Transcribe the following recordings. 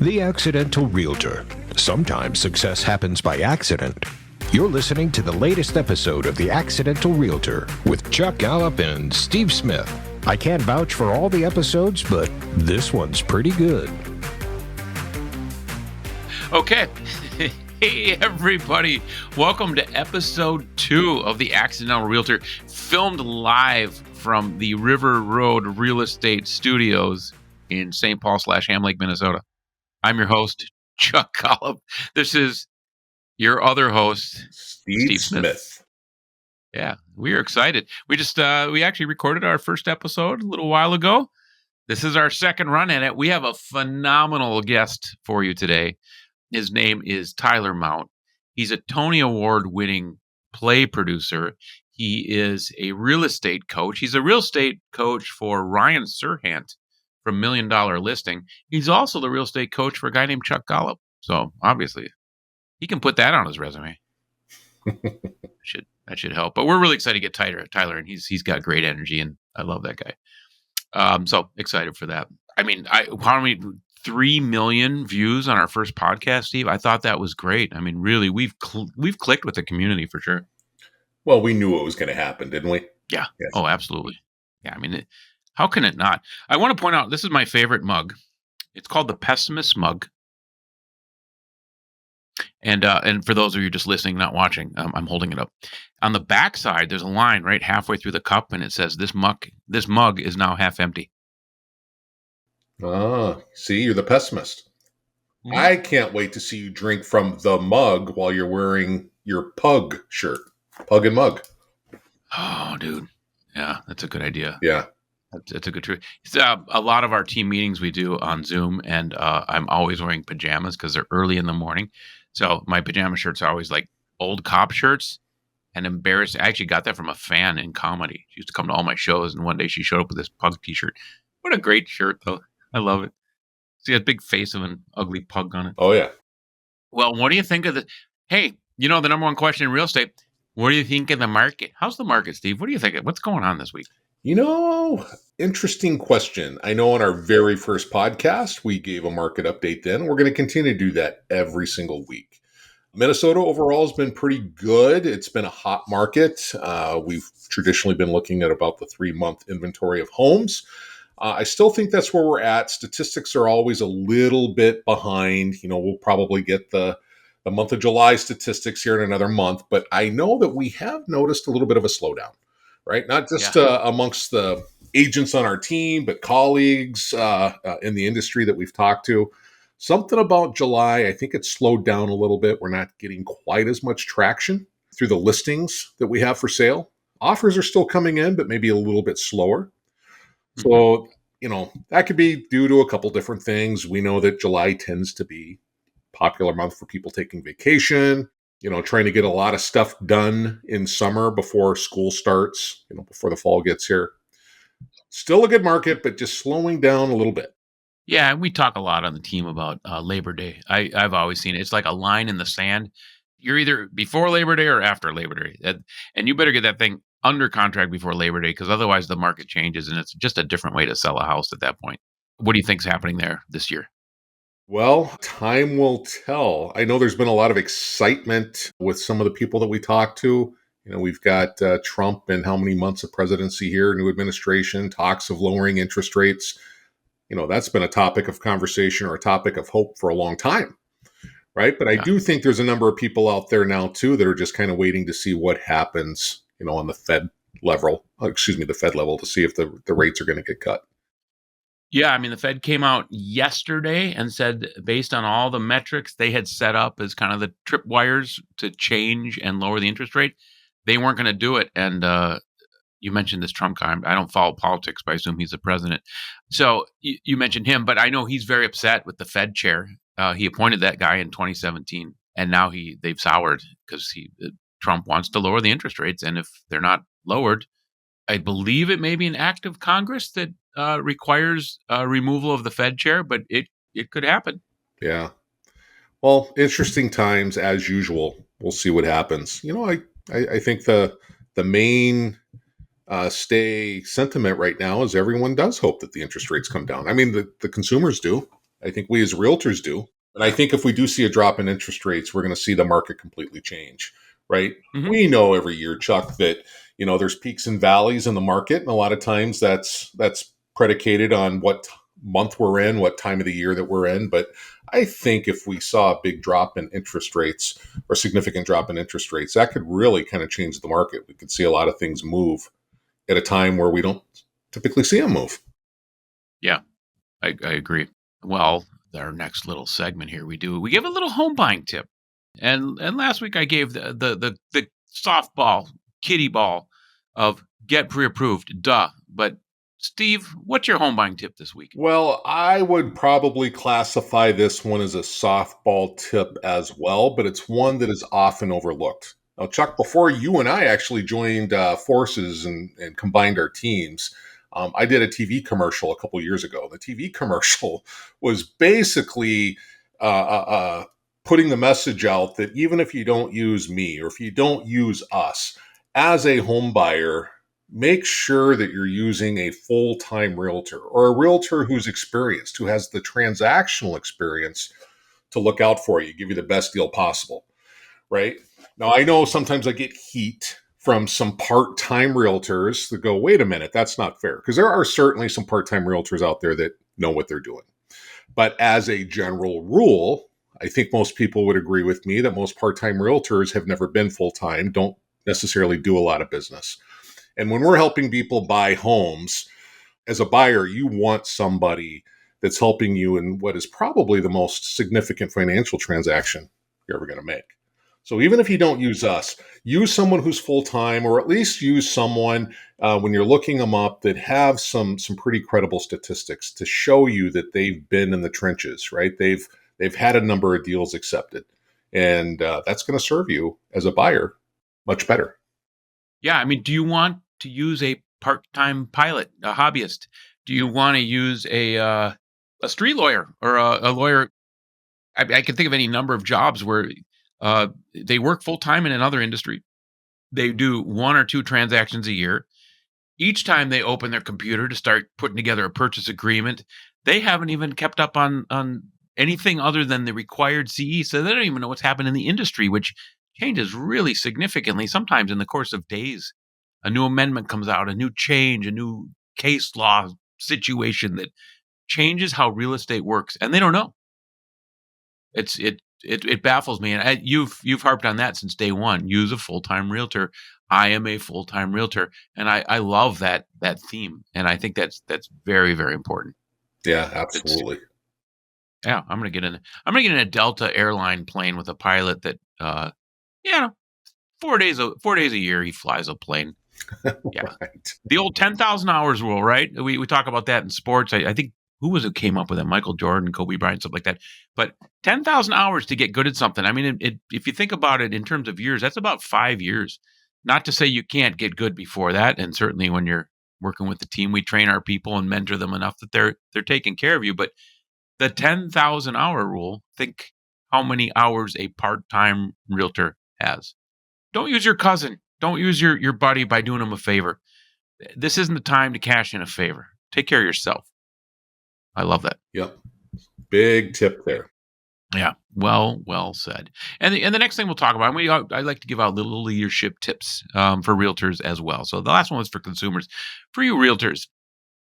The Accidental Realtor. Sometimes success happens by accident. You're listening to the latest episode of The Accidental Realtor with Chuck Gallup and Steve Smith. I can't vouch for all the episodes, but this one's pretty good. Okay. Hey, everybody. Welcome to episode 2 of The Accidental Realtor, filmed live from the River Road Real Estate Studios in St. Paul/Ham Lake, Minnesota. I'm your host, Chuck Gallup. This is your other host, Steve Smith. Yeah, we are excited. We actually recorded our first episode a little while ago. This is our second run at it. We have a phenomenal guest for you today. His name is Tyler Mount. He's a Tony Award-winning play producer. He is a real estate coach. He's a real estate coach for Ryan Serhant from $1 Million Listing. He's also the real estate coach for a guy named Chuck Gallup. So obviously, he can put that on his resume. That should help. But we're really excited to get Tyler, and he's got great energy, and I love that guy. So excited for that. I mean, how many 3 million views on our first podcast, Steve? I thought that was great. I mean, really, we've clicked with the community for sure. Well, we knew it was going to happen, didn't we? Yeah. Yes. Oh, absolutely. Yeah. I mean, how can it not? I want to point out, this is my favorite mug. It's called the Pessimist Mug. And for those of you just listening, not watching, I'm holding it up. On the back side, there's a line right halfway through the cup, and it says, "This mug is now half empty." See, you're the pessimist. Mm-hmm. I can't wait to see you drink from the mug while you're wearing your pug shirt. Pug and mug. Oh, dude. Yeah, that's a good idea. Yeah. That's a good truth. A lot of our team meetings we do on Zoom, and I'm always wearing pajamas because they're early in the morning. So my pajama shirts are always like old cop shirts, and embarrassed. I actually got that from a fan in comedy. She used to come to all my shows, and one day she showed up with this pug t-shirt. What a great shirt, though. I love it. See a big face of an ugly pug on it. Oh, yeah. Well, what do you think of the... Hey, the number one question in real estate, what do you think of the market? How's the market, Steve? What do you think? What's going on this week? Interesting question. I know on our very first podcast, we gave a market update then. We're going to continue to do that every single week. Minnesota overall has been pretty good. It's been a hot market. We've traditionally been looking at about the 3-month inventory of homes. I still think that's where we're at. Statistics are always a little bit behind. We'll probably get the month of July statistics here in another month, but I know that we have noticed a little bit of a slowdown, right? Not just amongst the agents on our team, but colleagues in the industry that we've talked to. Something about July, I think it's slowed down a little bit. We're not getting quite as much traction through the listings that we have for sale. Offers are still coming in, but maybe a little bit slower. So, that could be due to a couple different things. We know that July tends to be a popular month for people taking vacation, trying to get a lot of stuff done in summer before school starts, before the fall gets here. Still a good market, but just slowing down a little bit. Yeah, we talk a lot on the team about Labor Day. I've always seen it. It's like a line in the sand. You're either before Labor Day or after Labor Day. And you better get that thing under contract before Labor Day, because otherwise the market changes and it's just a different way to sell a house at that point. What do you think's happening there this year? Well, time will tell. I know there's been a lot of excitement with some of the people that we talk to. We've got Trump and how many months of presidency here, new administration, talks of lowering interest rates. That's been a topic of conversation or a topic of hope for a long time, right? But I do think there's a number of people out there now, too, that are just kind of waiting to see what happens, on the Fed level, the Fed level, to see if the rates are going to get cut. Yeah, I mean, the Fed came out yesterday and said, based on all the metrics they had set up as kind of the tripwires to change and lower the interest rate, they weren't going to do it. And you mentioned this Trump guy. I don't follow politics, but I assume he's the president. So you mentioned him, but I know he's very upset with the Fed chair. He appointed that guy in 2017, and now they've soured because Trump wants to lower the interest rates. And if they're not lowered, I believe it may be an act of Congress that requires removal of the Fed chair, but it could happen. Yeah. Well, interesting times as usual. We'll see what happens. I think the main stay sentiment right now is everyone does hope that the interest rates come down. I mean, the consumers do. I think we as realtors do. And I think if we do see a drop in interest rates, we're going to see the market completely change, right? Hmm. We know every year, Chuck, that there's peaks and valleys in the market, and a lot of times that's predicated on what month we're in, what time of the year that we're in. But I think if we saw a big drop in interest rates or significant drop in interest rates, that could really kind of change the market. We could see a lot of things move at a time where we don't typically see them move. Yeah, I agree. Well, our next little segment here, we give a little home buying tip. And last week I gave the softball kiddie ball of get pre-approved. Duh. But Steve, what's your home buying tip this week? Well, I would probably classify this one as a softball tip as well, but it's one that is often overlooked. Now, Chuck, before you and I actually joined forces and combined our teams, I did a TV commercial a couple years ago. The TV commercial was basically putting the message out that even if you don't use me or if you don't use us as a home buyer, make sure that you're using a full-time realtor or a realtor who's experienced, who has the transactional experience to look out for you, give you the best deal possible, right? Now, I know sometimes I get heat from some part-time realtors that go, wait a minute, that's not fair. Because there are certainly some part-time realtors out there that know what they're doing. But as a general rule, I think most people would agree with me that most part-time realtors have never been full-time, don't necessarily do a lot of business. And when we're helping people buy homes, as a buyer, you want somebody that's helping you in what is probably the most significant financial transaction you're ever going to make. So even if you don't use us, use someone who's full time, or at least use someone when you're looking them up that have some pretty credible statistics to show you that they've been in the trenches. Right? They've had a number of deals accepted, and that's going to serve you as a buyer much better. Yeah, I mean, do you want to use a part-time pilot, a hobbyist? Do you want to use a street lawyer or a lawyer? I can think of any number of jobs where they work full-time in another industry. They do one or two transactions a year. Each time they open their computer to start putting together a purchase agreement, they haven't even kept up on anything other than the required CE, so they don't even know what's happened in the industry, which changes really significantly, sometimes in the course of days. A new amendment comes out, a new change, a new case law situation that changes how real estate works, and they don't know. It baffles me, and you've harped on that since day one. Use a full time realtor. I am a full time realtor, and I love that theme, and I think that's very very important. Yeah, It's absolutely. yeah. I'm gonna get in a Delta airline plane with a pilot that yeah, 4 days a year he flies a plane. Yeah, Right. the old 10,000 hours rule, right? We talk about that in sports. I think who was it came up with it? Michael Jordan, Kobe Bryant, stuff like that. But 10,000 hours to get good at something. I mean, if you think about it in terms of years, that's about 5 years. Not to say you can't get good before that, and certainly when you're working with the team, we train our people and mentor them enough that they're taking care of you. But the 10,000 hour rule, think how many hours a part time realtor has. Don't use your cousin. Don't use your buddy by doing them a favor. This isn't the time to cash in a favor. Take care of yourself. I love that. Yep. Big tip there. Yeah, well said. And the next thing we'll talk about, I like to give out little leadership tips for realtors as well. So the last one was for consumers. For you realtors,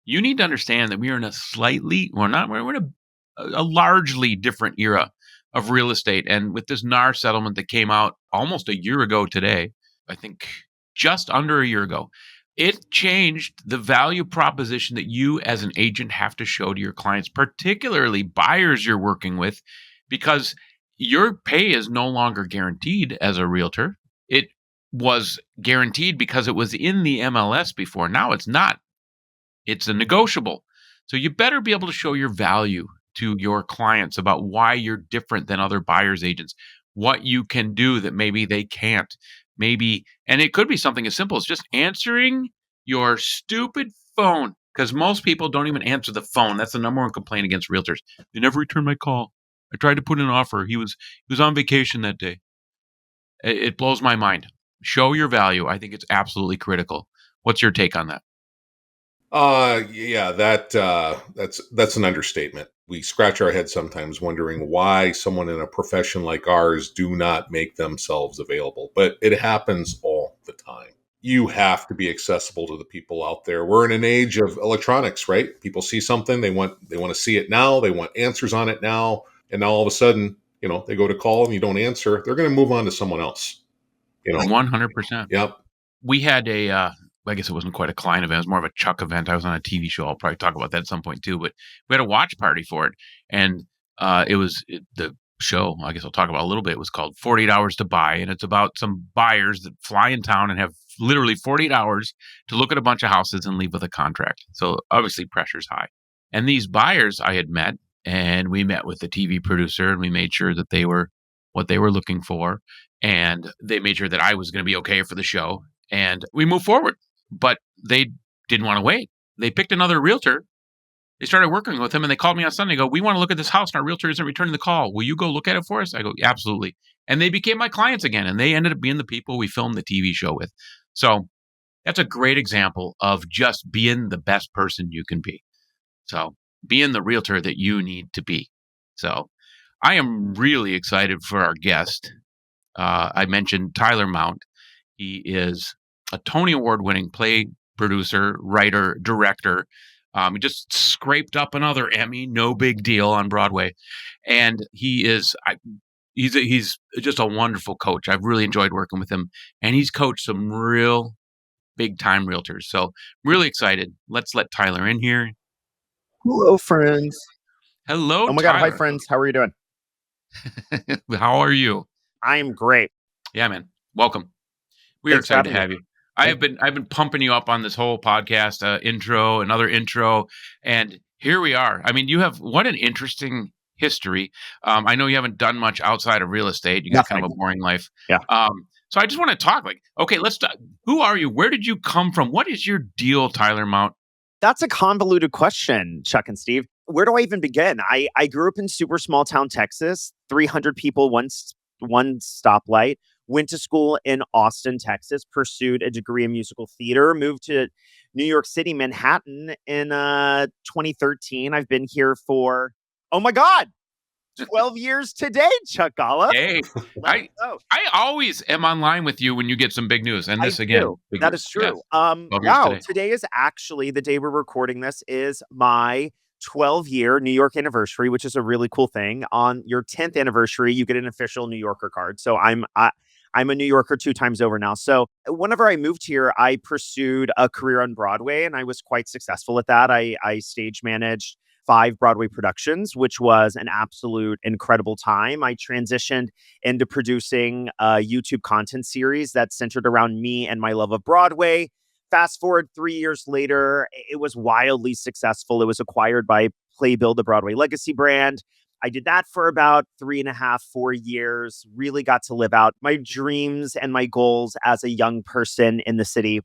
you need to understand that we are in a slightly, or not, we're in a largely different era of real estate. And with this NAR settlement that came out almost a year ago today, I think just under a year ago, it changed the value proposition that you as an agent have to show to your clients, particularly buyers you're working with, because your pay is no longer guaranteed as a realtor. It was guaranteed because it was in the MLS before. Now it's not. It's a negotiable. So you better be able to show your value to your clients about why you're different than other buyers agents, what you can do that maybe they can't. Maybe, and it could be something as simple as just answering your stupid phone, because most people don't even answer the phone. That's the number one complaint against realtors. They never return my call. I tried to put in an offer. He was on vacation that day. It blows my mind. Show your value. I think it's absolutely critical. What's your take on that? Yeah, that's an understatement. We scratch our head sometimes wondering why someone in a profession like ours do not make themselves available, but it happens all the time. You have to be accessible to the people out there. We're in an age of electronics, right? People see something, they want to see it now, they want answers on it now, and now all of a sudden, they go to call and you don't answer, they're going to move on to someone else. 100%. Yep. We had I guess it wasn't quite a client event. It was more of a Chuck event. I was on a TV show. I'll probably talk about that at some point too. But we had a watch party for it, and the show. I guess I'll talk about a little bit. It was called 48 Hours to Buy, and it's about some buyers that fly in town and have literally 48 hours to look at a bunch of houses and leave with a contract. So obviously pressure's high. And these buyers I had met, and we met with the TV producer, and we made sure that they were what they were looking for, and they made sure that I was going to be okay for the show, and we moved forward. But they didn't want to wait. They picked another realtor. They started working with him, and they called me on Sunday. Go, we want to look at this house, and our realtor isn't returning the call. Will you go look at it for us? I go, absolutely. And they became my clients again, and they ended up being the people we filmed the TV show with. So that's a great example of just being the best person you can be. So being the realtor that you need to be. So I am really excited for our guest. I mentioned Tyler Mount. He is a Tony Award winning play producer, writer, director. He just scraped up another Emmy, no big deal, on Broadway. And he's just a wonderful coach. I've really enjoyed working with him. And he's coached some real big time realtors. So really excited. Let's let Tyler in here. Hello, friends. Hello, Oh my God. Hi, Tyler. friends. How are you doing? How are you? I am great. Yeah, man. Welcome. We are Thanks for excited to having have you. I've been pumping you up on this whole podcast intro, another intro, and here we are. I mean, you have what an interesting history. I know you haven't done much outside of real estate. You got kind of a boring life. Yeah. So I just want to talk. Like, okay, let's talk. Who are you? Where did you come from? What is your deal, Tyler Mount? That's a convoluted question, Chuck and Steve. Where do I even begin? I grew up in super small town Texas, 300 people, one stoplight. Went to school in Austin, Texas, pursued a degree in musical theater, moved to New York City, Manhattan in 2013. I've been here for, oh my God, 12 years today, Chuck Gala. Hey, I always am online with you when you get some big news. And this again. That is true. Yes. Wow, today is actually the day we're recording this is my 12-year New York anniversary, which is a really cool thing. On your 10th anniversary, you get an official New Yorker card. So I'm a New Yorker 2 times over now. So whenever I moved here, I pursued a career on Broadway, and I was quite successful at that. I stage managed 5 Broadway productions, which was an absolute incredible time. I transitioned into producing a YouTube content series that centered around me and my love of Broadway. Fast forward 3 years later, it was wildly successful. It was acquired by Playbill, the Broadway legacy brand. I did that for about 3.5, 4 years, really got to live out my dreams and my goals as a young person in the city.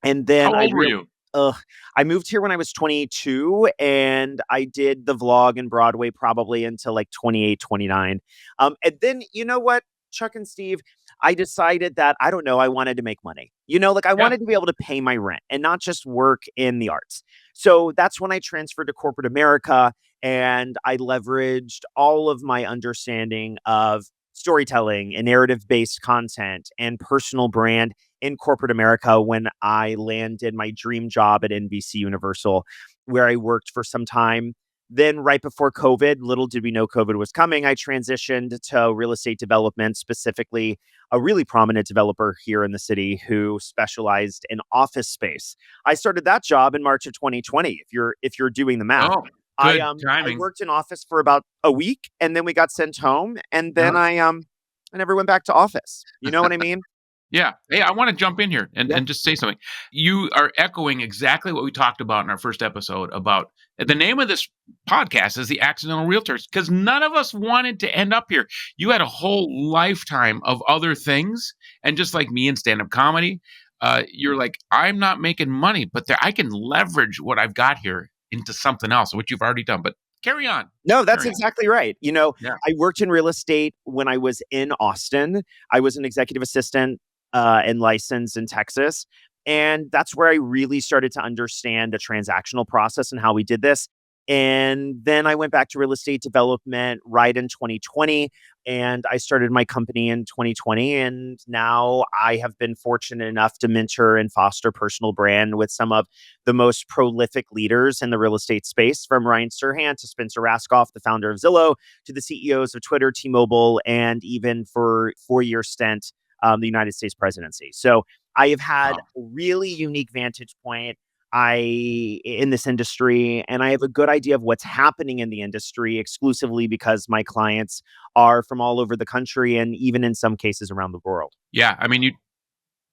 And then how old were you? I moved here when I was 22, and I did the vlog in Broadway probably until like 28, 29. And then, you know what, Chuck and Steve, I decided that, I don't know, I wanted to make money. I wanted to be able to pay my rent and not just work in the arts. So that's when I transferred to corporate America, and I leveraged all of my understanding of storytelling and narrative-based content and personal brand in corporate America when I landed my dream job at NBC Universal, where I worked for some time. Then right before COVID, little did we know COVID was coming, I transitioned to real estate development, specifically a really prominent developer here in the city who specialized in office space. I started that job in March of 2020, if you're doing the math. Oh, good I timing. worked in office for about a week, and then we got sent home, and then I never went back to office. You know what I mean? Yeah. Hey, I want to jump in here and just say something. You are echoing exactly what we talked about in our first episode about the name of this podcast is The Accidental Realtors, because none of us wanted to end up here. You had a whole lifetime of other things. And just like me in stand-up comedy, you're like, I'm not making money, but I can leverage what I've got here into something else, which you've already done. But carry on. No, that's exactly right. Yeah. I worked in real estate when I was in Austin. I was an executive assistant and licensed in Texas. And that's where I really started to understand the transactional process and how we did this. And then I went back to real estate development right in 2020, and I started my company in 2020. And now I have been fortunate enough to mentor and foster personal brand with some of the most prolific leaders in the real estate space, from Ryan Serhant to Spencer Raskoff, the founder of Zillow, to the CEOs of Twitter, T-Mobile, and even for 4-year stint, the United States presidency. So I have had Wow. a really unique vantage point in this industry, and I have a good idea of what's happening in the industry exclusively because my clients are from all over the country and even in some cases around the world. Yeah, I mean,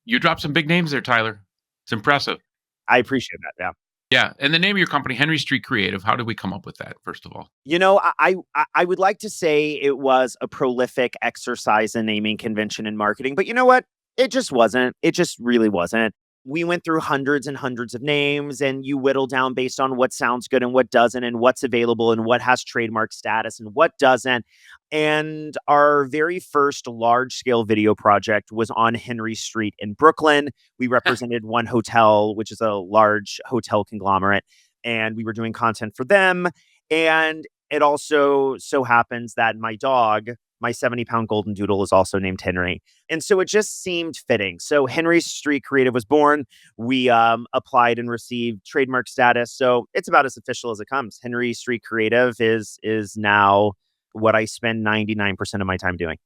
you dropped some big names there, Tyler. It's impressive. I appreciate that. Yeah. Yeah, and the name of your company, Henry Street Creative, how did we come up with that, first of all? I would like to say it was a prolific exercise in naming convention and marketing, but you know what? It just wasn't. It just really wasn't. We went through hundreds and hundreds of names, and you whittle down based on what sounds good and what doesn't, and what's available and what has trademark status and what doesn't. And our very first large scale video project was on Henry Street in Brooklyn. We represented one hotel, which is a large hotel conglomerate, and we were doing content for them. And it also so happens that my dog, my 70-pound golden doodle, is also named Henry. And so it just seemed fitting. So Henry Street Creative was born. We applied and received trademark status. So it's about as official as it comes. Henry Street Creative is now what I spend 99% of my time doing.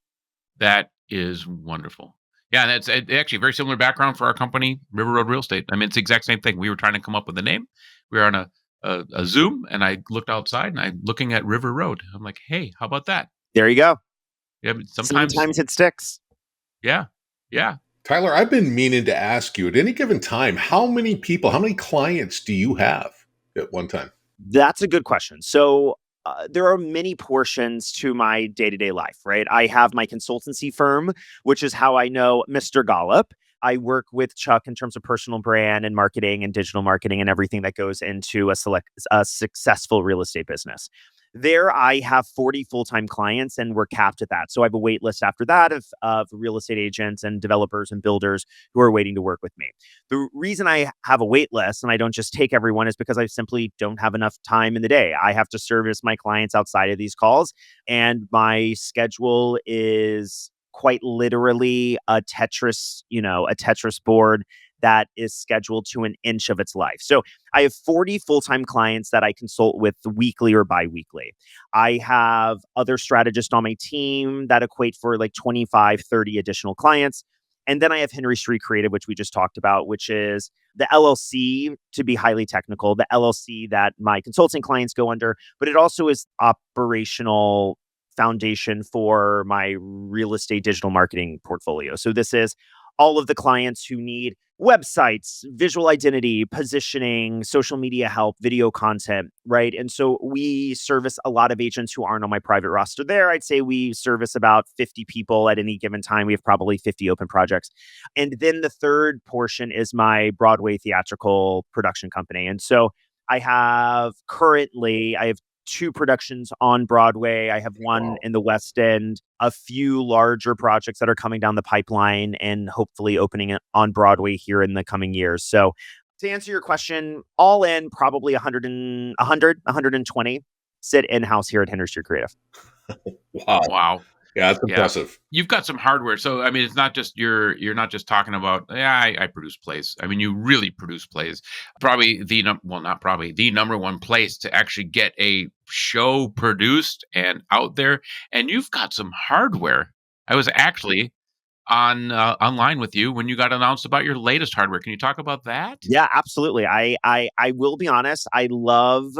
That is wonderful. Yeah, and it's actually a very similar background for our company, River Road Real Estate. I mean, it's the exact same thing. We were trying to come up with a name. We were on a Zoom, and I looked outside, and I'm looking at River Road. I'm like, hey, how about that? There you go. Yeah, but Sometimes it sticks. yeah, yeah. Tyler, I've been meaning to ask you at any given time, how many people, how many clients do you have at one time? That's a good question. So there are many portions to my day to day life, right? I have my consultancy firm, which is how I know Mr. Gollop. I work with Chuck in terms of personal brand and marketing and digital marketing and everything that goes into a successful real estate business. There, I have 40 full time clients, and we're capped at that. So I have a wait list after that of real estate agents and developers and builders who are waiting to work with me. The reason I have a wait list and I don't just take everyone is because I simply don't have enough time in the day. I have to service my clients outside of these calls, and my schedule is quite literally a Tetris board that is scheduled to an inch of its life. So I have 40 full-time clients that I consult with weekly or bi-weekly. I have other strategists on my team that equate for like 25, 30 additional clients. And then I have Henry Street Creative, which we just talked about, which is the LLC, to be highly technical, the LLC that my consulting clients go under, but it also is operational foundation for my real estate digital marketing portfolio. So this is all of the clients who need websites, visual identity, positioning, social media help, video content, right? And so we service a lot of agents who aren't on my private roster there. I'd say we service about 50 people at any given time. We have probably 50 open projects. And then the third portion is my Broadway theatrical production company. And so I have two productions on Broadway. I have one in the West End, a few larger projects that are coming down the pipeline and hopefully opening it on Broadway here in the coming years. So to answer your question, all in probably 120 sit in-house here at Henry Street Creative. Wow. Wow. Yeah, that's Yeah. impressive. You've got some hardware. So I mean, it's not just you're not just talking about, yeah, I produce plays. I mean, you really produce plays. Probably not probably the number one place to actually get a show produced and out there. And you've got some hardware. I was actually online with you when you got announced about your latest hardware. Can you talk about that? Yeah, absolutely. I will be honest. I love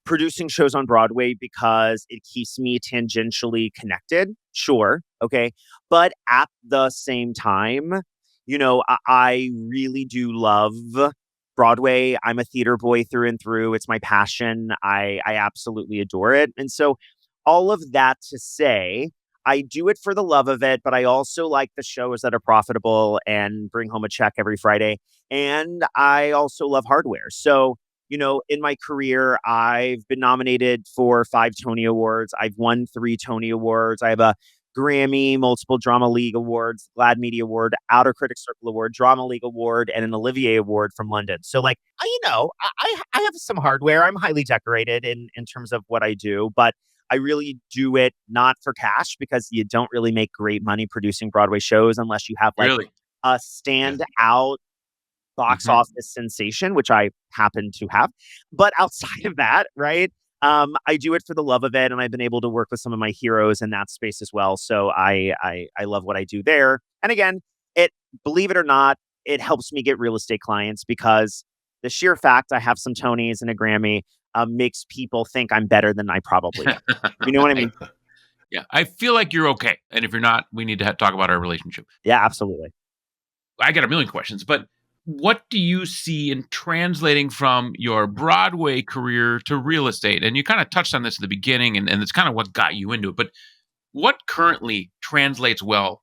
producing shows on Broadway because it keeps me tangentially connected. Sure, okay, but at the same time, I really do love Broadway. I'm a theater boy through and through. It's my passion. I absolutely adore it, and so all of that to say, I do it for the love of it, but I also like the shows that are profitable and bring home a check every Friday. And I also love hardware. So, in my career, I've been nominated for 5 Tony Awards. I've won 3 Tony Awards. I have a Grammy, multiple Drama League Awards, GLAAD Media Award, Outer Critics Circle Award, Drama League Award, and an Olivier Award from London. So like, I have some hardware. I'm highly decorated in terms of what I do, but I really do it not for cash because you don't really make great money producing Broadway shows unless you have like Really? a Yeah. standout box Mhm. office sensation, which I happen to have. But outside of that, right? I do it for the love of it, and I've been able to work with some of my heroes in that space as well. So I love what I do there. And again, it believe it or not, it helps me get real estate clients because the sheer fact I have some Tonys and a Grammy makes people think I'm better than I probably am. You know what I mean? Yeah, I feel like you're okay, and if you're not, we need to talk about our relationship. Yeah, absolutely. I got a million questions, but what do you see in translating from your Broadway career to real estate? And you kind of touched on this at the beginning, and it's kind of what got you into it. But what currently translates well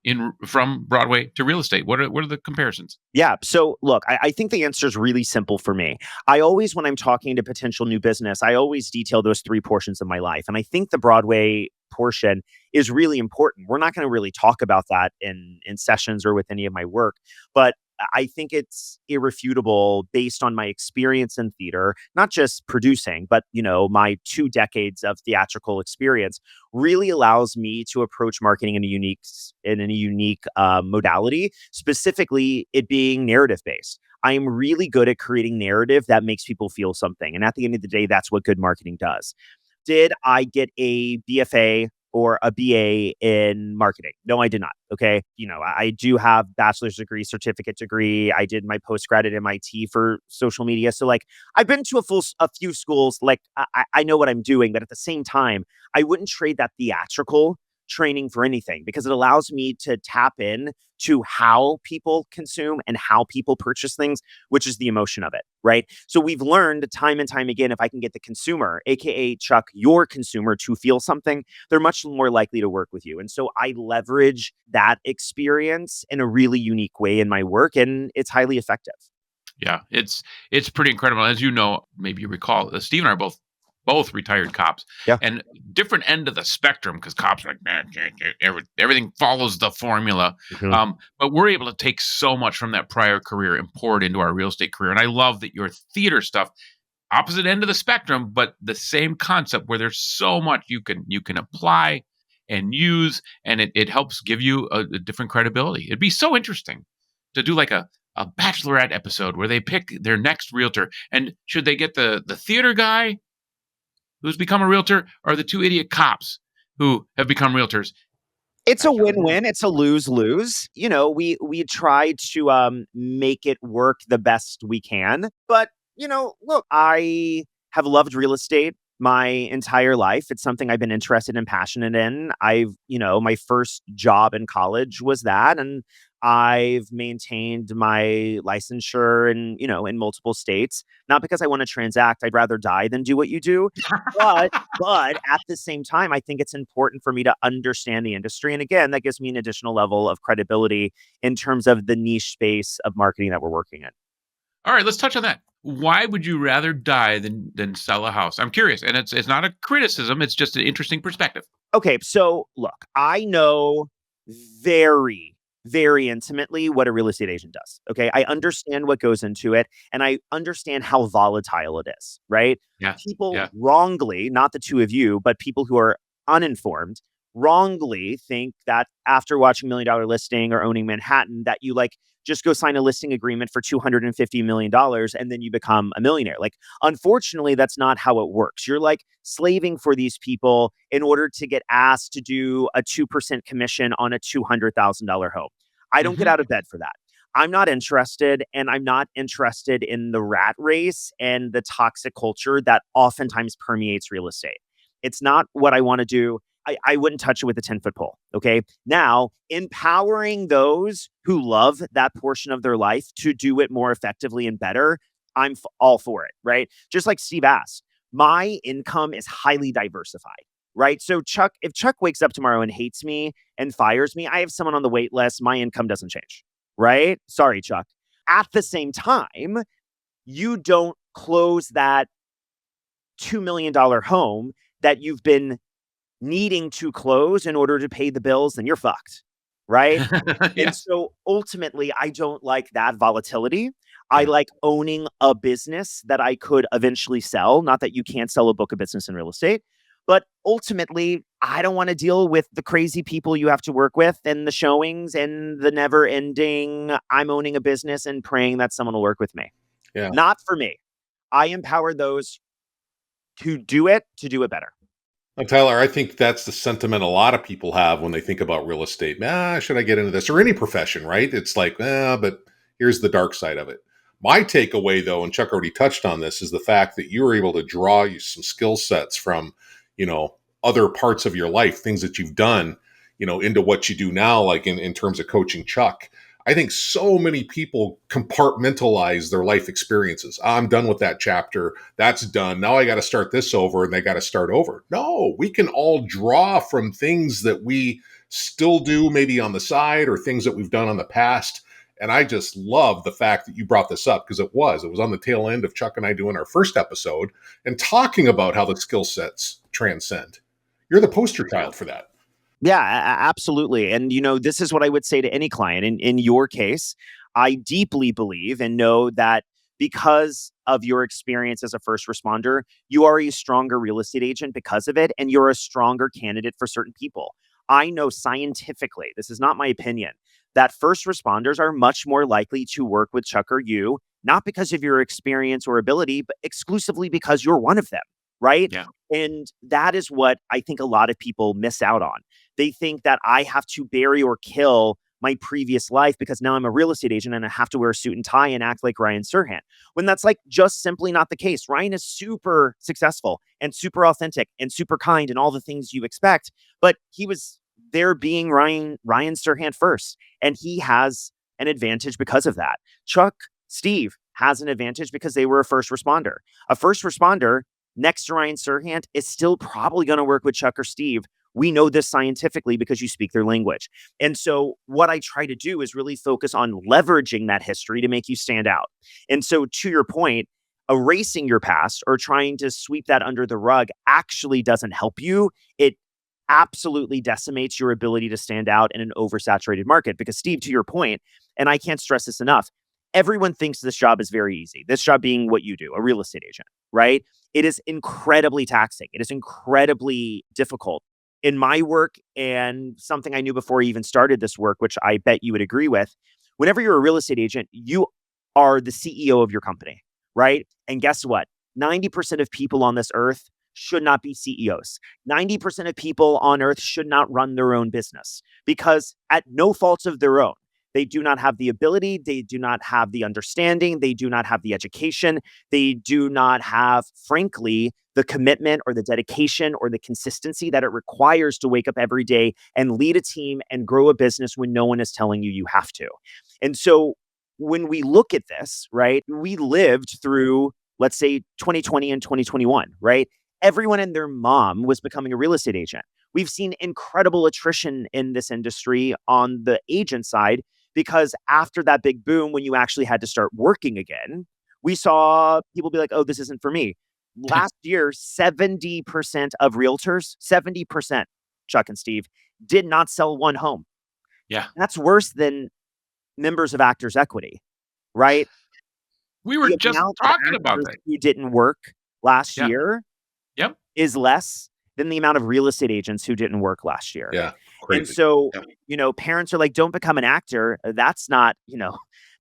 in from Broadway to real estate? What are the comparisons? Yeah. So look, I think the answer is really simple for me. I always, when I'm talking to potential new business, I always detail those three portions of my life. And I think the Broadway portion is really important. We're not going to really talk about that in sessions or with any of my work, but I think it's irrefutable based on my experience in theater, not just producing, but my 2 decades of theatrical experience really allows me to approach marketing in a unique modality, specifically it being narrative based. I am really good at creating narrative that makes people feel something. And at the end of the day, that's what good marketing does. Did I get a BFA or a BA in marketing? No, I did not. Okay. I do have bachelor's degree, certificate degree. I did my postgrad at MIT for social media. So like I've been to a few schools, like I know what I'm doing, but at the same time, I wouldn't trade that theatrical training for anything because it allows me to tap in to how people consume and how people purchase things, which is the emotion of it, right? So we've learned time and time again, if I can get the consumer, AKA Chuck, your consumer, to feel something, they're much more likely to work with you. And so I leverage that experience in a really unique way in my work, and it's highly effective. Yeah, it's pretty incredible. As you know, maybe you recall, Steve and I are both retired cops, Yeah. and different end of the spectrum because cops are like, man, everything follows the formula. Mhm. But we're able to take so much from that prior career and pour it into our real estate career. And I love that your theater stuff, opposite end of the spectrum, but the same concept where there's so much you can apply and use, and it helps give you a different credibility. It'd be so interesting to do like a bachelorette episode where they pick their next realtor, and should they get the theater guy who's become a realtor or the two idiot cops who have become realtors? It's a Bachelorette. win-win. It's a lose-lose. We try to make it work the best we can. But, look, I have loved real estate my entire life. It's something I've been interested and passionate in. My first job in college was that, and I've maintained my licensure in multiple states. Not because I want to transact. I'd rather die than do what you do. But at the same time, I think it's important for me to understand the industry. And again, that gives me an additional level of credibility in terms of the niche space of marketing that we're working in. All right, let's touch on that. Why would you rather die than sell a house? I'm curious, and it's not a criticism. It's just an interesting perspective. Okay, so look, I know very, very intimately what a real estate agent does. Okay, I understand what goes into it, and I understand how volatile it is, right? Yeah, People yeah. wrongly, not the two of you, but people who are uninformed, wrongly think that after watching $1 Million Listing or owning Manhattan, that you like just go sign a listing agreement for $250 million and then you become a millionaire. Like, unfortunately, that's not how it works. You're like slaving for these people in order to get asked to do a 2% commission on a $200,000 home. I don't get Hmm. out of bed for that. I'm not interested, and I'm not interested in the rat race and the toxic culture that oftentimes permeates real estate. It's not what I want to do. I wouldn't touch it with a 10-foot pole. Okay. Now, empowering those who love that portion of their life to do it more effectively and better, all for it. Right. Just like Steve asked, my income is highly diversified. Right. So, if Chuck wakes up tomorrow and hates me and fires me, I have someone on the wait list. My income doesn't change. Right. Sorry, Chuck. At the same time, you don't close that $2 million home that you've been needing to close in order to pay the bills, then you're fucked, right? And Yes. so ultimately, I don't like that volatility. I Yeah. like owning a business that I could eventually sell. Not that you can't sell a book of business in real estate, but ultimately, I don't want to deal with the crazy people you have to work with and the showings and the never ending. I'm owning a business and praying that someone will work with me. Yeah. Not for me. I empower those to do it better. Tyler, I think that's the sentiment a lot of people have when they think about real estate. Should I get into this or any profession, right? It's like, but here's the dark side of it. My takeaway, though, and Chuck already touched on this, is the fact that you were able to draw you some skill sets from, other parts of your life, things that you've done, into what you do now, like in terms of coaching Chuck. I think so many people compartmentalize their life experiences. I'm done with that chapter. That's done. Now I got to start this over and they got to start over. No, we can all draw from things that we still do, maybe on the side, or things that we've done on the past. And I just love the fact that you brought this up because it was on the tail end of Chuck and I doing our first episode and talking about how the skill sets transcend. You're the poster child for that. Yeah, absolutely. And, this is what I would say to any client. In your case, I deeply believe and know that because of your experience as a first responder, you are a stronger real estate agent because of it, and you're a stronger candidate for certain people. I know scientifically, this is not my opinion, that first responders are much more likely to work with Chuck or you, not because of your experience or ability, but exclusively because you're one of them, right? Yeah. And that is what I think a lot of people miss out on. They think that I have to bury or kill my previous life because now I'm a real estate agent and I have to wear a suit and tie and act like Ryan Serhant. When that's like just simply not the case. Ryan is super successful and super authentic and super kind and all the things you expect, but he was there being Ryan Serhant first, and he has an advantage because of that. Chuck, Steve has an advantage because they were a first responder. A first responder next to Ryan Serhant is still probably going to work with Chuck or Steve. We know this scientifically because you speak their language. And so what I try to do is really focus on leveraging that history to make you stand out. And so to your point, erasing your past or trying to sweep that under the rug actually doesn't help you. It absolutely decimates your ability to stand out in an oversaturated market. Because Steve, to your point, and I can't stress this enough, everyone thinks this job is very easy. This job being what you do, a real estate agent, right? It is incredibly taxing. It is incredibly difficult. In my work, and something I knew before I even started this work, which I bet you would agree with, whenever you're a real estate agent, you are the CEO of your company, right? And guess what? 90% of people on this earth should not be CEOs. 90% of people on earth should not run their own business because at no fault of their own, they do not have the ability, they do not have the understanding, they do not have the education, they do not have, frankly, the commitment or the dedication or the consistency that it requires to wake up every day and lead a team and grow a business when no one is telling you you have to. And so when we look at this, right, we lived through, let's say, 2020 and 2021, right? Everyone and their mom was becoming a real estate agent. We've seen incredible attrition in this industry on the agent side because after that big boom, when you actually had to start working again, we saw people be like, oh, this isn't for me. Last year, 70% of realtors, 70%, Chuck and Steve, did not sell one home. Yeah. That's worse than members of Actors Equity, right? We were The just amount of talking about actors that. who didn't work last Yeah. year Yep. is less than the amount of real estate agents who didn't work last year. Yeah. And Crazy. so, parents are like, don't become an actor. That's not,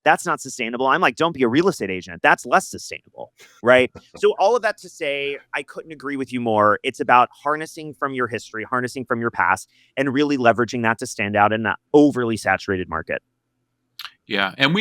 that's not sustainable. I'm like, don't be a real estate agent. That's less sustainable. Right. So all of that to say, I couldn't agree with you more. It's about harnessing from your history, harnessing from your past, and really leveraging that to stand out in an overly saturated market. Yeah. And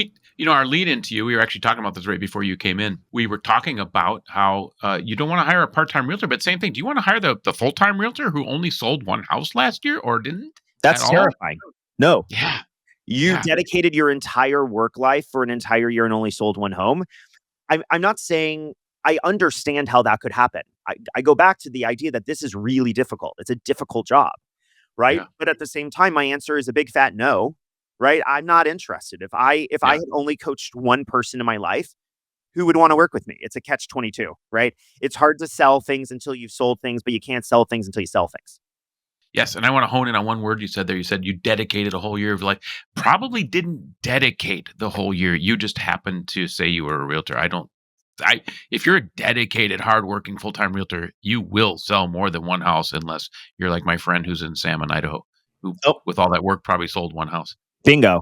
our lead into you, we were actually talking about this right before you came in. We were talking about how you don't want to hire a part-time realtor, but same thing. Do you want to hire the full-time realtor who only sold one house last year or didn't That's at all? terrifying. No. Yeah. You Yeah. dedicated your entire work life for an entire year and only sold one home. I'm not saying I understand how that could happen. I go back to the idea that this is really difficult. It's a difficult job, right? Yeah. But at the same time, my answer is a big fat no, right? I'm not interested. If I Yeah. had only coached one person in my life, who would want to work with me? It's a catch 22, right? It's hard to sell things until you've sold things, but you can't sell things until you sell things. Yes, and I want to hone in on one word you said there. You said you dedicated a whole year of life. Probably didn't dedicate the whole year. You just happened to say you were a realtor. If you're a dedicated, hardworking, full-time realtor, you will sell more than one house unless you're like my friend who's in Salmon, Idaho, who, Oh, with all that work, probably sold one house. bingo.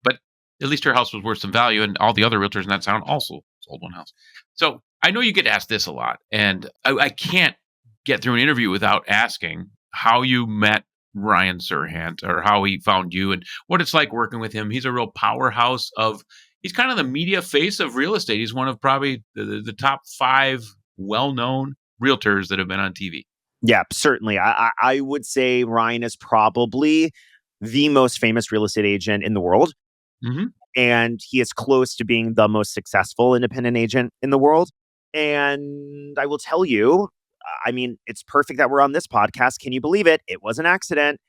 But at least her house was worth some value, and all the other realtors in that town also sold one house. So I know you get asked this a lot, and I can't get through an interview without asking how you met Ryan Serhant or how he found you and what it's like working with him. He's a real powerhouse he's kind of the media face of real estate. He's one of probably the top 5 well-known realtors that have been on TV. Yeah, certainly. I would say Ryan is probably the most famous real estate agent in the world. Hmm. And he is close to being the most successful independent agent in the world. And I will tell you, I mean, it's perfect that we're on this podcast. Can you believe it? It was an accident.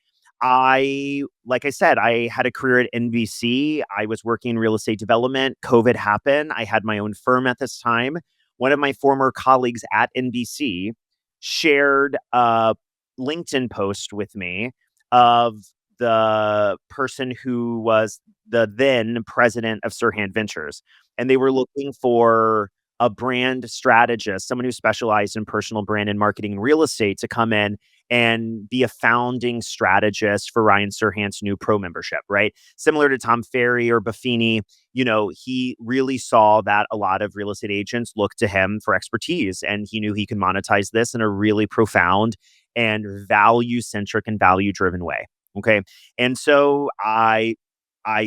Like I said, I had a career at NBC. I was working in real estate development. COVID happened. I had my own firm at this time. One of my former colleagues at NBC shared a LinkedIn post with me of the person who was the then president of Serhant Ventures. And they were looking for a brand strategist, someone who specialized in personal brand and marketing and real estate to come in and be a founding strategist for Ryan Serhant's new pro membership, right? Similar to Tom Ferry or Buffini, he really saw that a lot of real estate agents looked to him for expertise, and he knew he could monetize this in a really profound and value centric and value driven way. Okay. And so I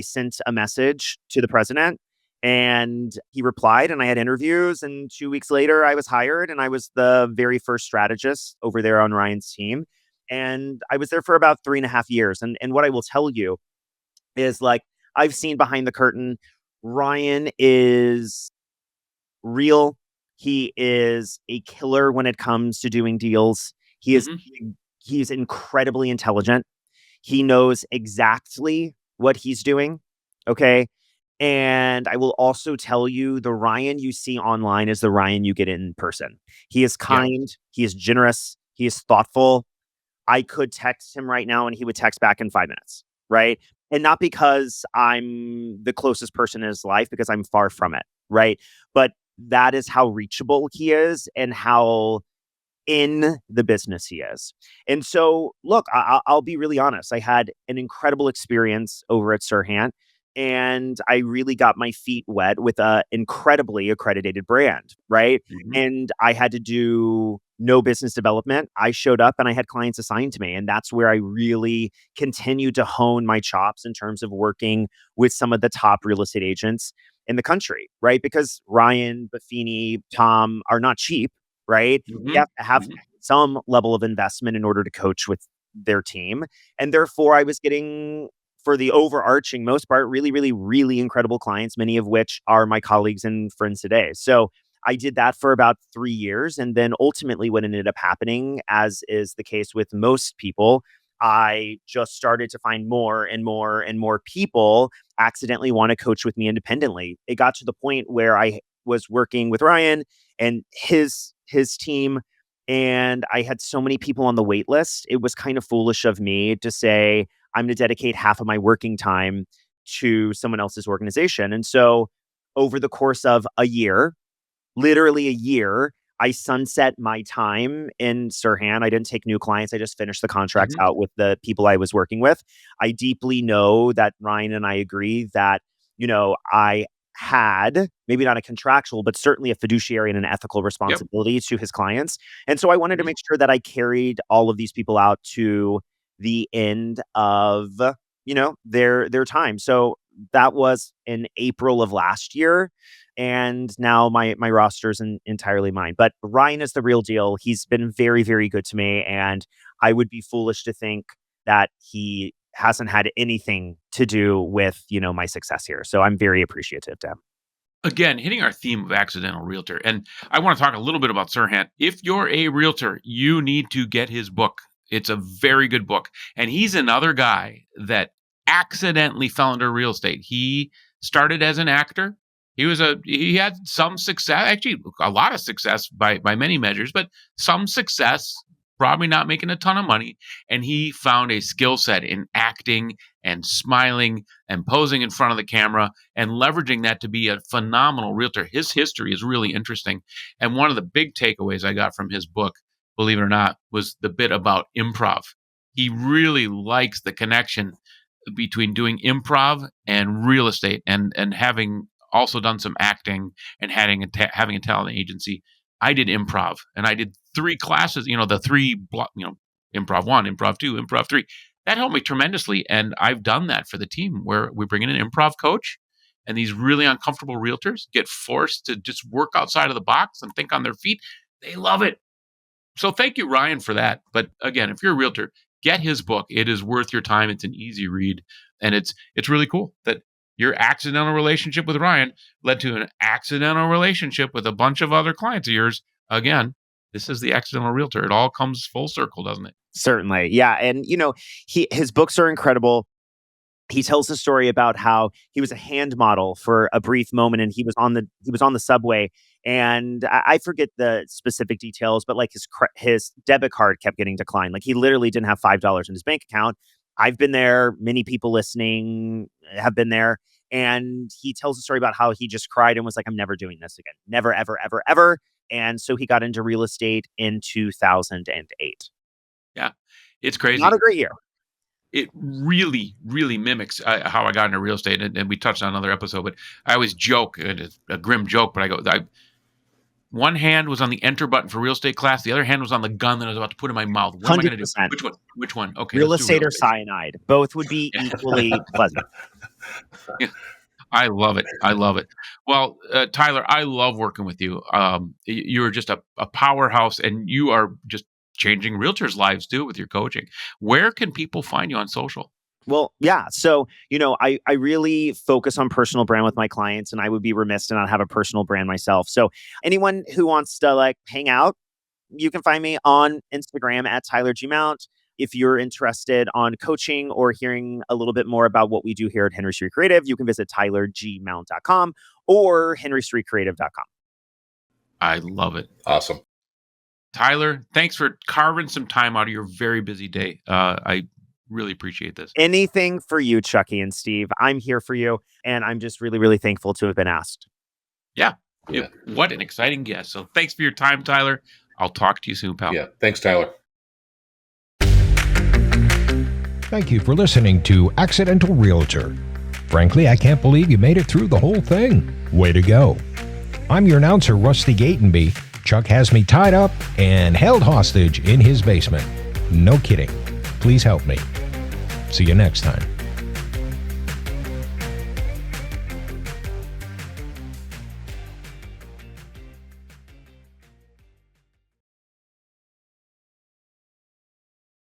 sent a message to the president and he replied, and I had interviews, and 2 weeks later I was hired, and I was the very first strategist over there on Ryan's team. And I was there for about 3.5 years. And what I will tell you is, like, I've seen behind the curtain. Ryan is real. He is a killer when it comes to doing deals. Hmm. He's incredibly intelligent. He knows exactly what he's doing. Okay. And I will also tell you, the Ryan you see online is the Ryan you get in person. He is Yeah. kind. He is generous. He is thoughtful. I could text him right now and he would text back in 5 minutes. Right. And not because I'm the closest person in his life, because I'm far from it. Right. But that is how reachable he is and how in the business he is. And so, look, I'll be really honest. I had an incredible experience over at Serhant, and I really got my feet wet with a incredibly accredited brand, right? Hmm. And I had to do no business development. I showed up and I had clients assigned to me, and that's where I really continued to hone my chops in terms of working with some of the top real estate agents in the country, right? Because Ryan, Buffini, Tom are not cheap, right? They Hmm. have to have Hmm. some level of investment in order to coach with their team. And therefore, I was getting, for the overarching most part, really, really, really incredible clients, many of which are my colleagues and friends today. So I did that for about 3 years. And then ultimately, what ended up happening, as is the case with most people, I just started to find more and more and more people accidentally want to coach with me independently. It got to the point where I was working with Ryan and his team, and I had so many people on the wait list. It was kind of foolish of me to say I'm going to dedicate half of my working time to someone else's organization. And so over the course of a year, literally a year, I sunset my time in Serhant. I didn't take new clients. I just finished the contracts Hmm. out with the people I was working with. I deeply know that Ryan and I agree that, I had maybe not a contractual, but certainly a fiduciary and an ethical Yep. responsibility to his clients. And so I wanted to Mhm. make sure that I carried all of these people out to the end of, their time. So that was in April of last year, and now my roster is entirely mine. But Ryan is the real deal. He's been very, very good to me, and I would be foolish to think that he hasn't had anything to do with, my success here. So I'm very appreciative to him. Again, hitting our theme of accidental realtor. And I want to talk a little bit about Serhant. If you're a realtor, you need to get his book. It's a very good book. And he's another guy that accidentally fell into real estate. He started as an actor. He had some success, actually a lot of success by many measures, but some success probably not making a ton of money. And he found a skill set in acting and smiling and posing in front of the camera and leveraging that to be a phenomenal realtor. His history is really interesting. And one of the big takeaways I got from his book, believe it or not, was the bit about improv. He really likes the connection between doing improv and real estate, and having also done some acting and having a talent agency. I did improv, and I did 3 classes, the 3 improv 1, improv 2, improv 3. That helped me tremendously. And I've done that for the team, where we bring in an improv coach, and these really uncomfortable realtors get forced to just work outside of the box and think on their feet. They love it. So thank you, Ryan, for that. But again, if you're a realtor, get his book. It is worth your time. It's an easy read. And it's really cool that your accidental relationship with Ryan led to an accidental relationship with a bunch of other clients of yours. Again, this is the Accidental Realtor. It all comes full circle, doesn't it? Certainly. Yeah. And, his books are incredible. He tells the story about how he was a hand model for a brief moment, and he was on the subway, and I forget the specific details, but like his debit card kept getting declined. Like he literally didn't have $5 in his bank account. I've been there. Many people listening have been there. And he tells a story about how he just cried and was like, I'm never doing this again. Never, ever, ever, ever. And so he got into real estate in 2008. Yeah, it's crazy. Not a great year. It really, really mimics how I got into real estate. And we touched on another episode, but I always joke, and it's a grim joke, but one hand was on the enter button for real estate class. The other hand was on the gun that I was about to put in my mouth. What am I going to do? Which one? Which one? Okay. Real estate or cyanide. Both would be equally pleasant. Yeah. I love it. I love it. Well, Tyler, I love working with you. You're just a powerhouse, and you are just changing realtors' lives too with your coaching. Where can people find you on social? Well, yeah. So, I really focus on personal brand with my clients, and I would be remiss to not have a personal brand myself. So anyone who wants to hang out, you can find me on Instagram at Tyler G. Mount. If you're interested on coaching or hearing a little bit more about what we do here at Henry Street Creative, you can visit tylergmount.com or henrystreetcreative.com. I love it. Awesome. Tyler, thanks for carving some time out of your very busy day. I really appreciate this. Anything for you, Chucky and Steve. I'm here for you, and I'm just really, really thankful to have been asked. Yeah. What an exciting guest. So thanks for your time, Tyler. I'll talk to you soon, pal. Yeah. Thanks, Tyler. Thank you for listening to Accidental Realtor. Frankly, I can't believe you made it through the whole thing. Way to go. I'm your announcer, Rusty Gatenby. Chuck has me tied up and held hostage in his basement. No kidding. Please help me. See you next time.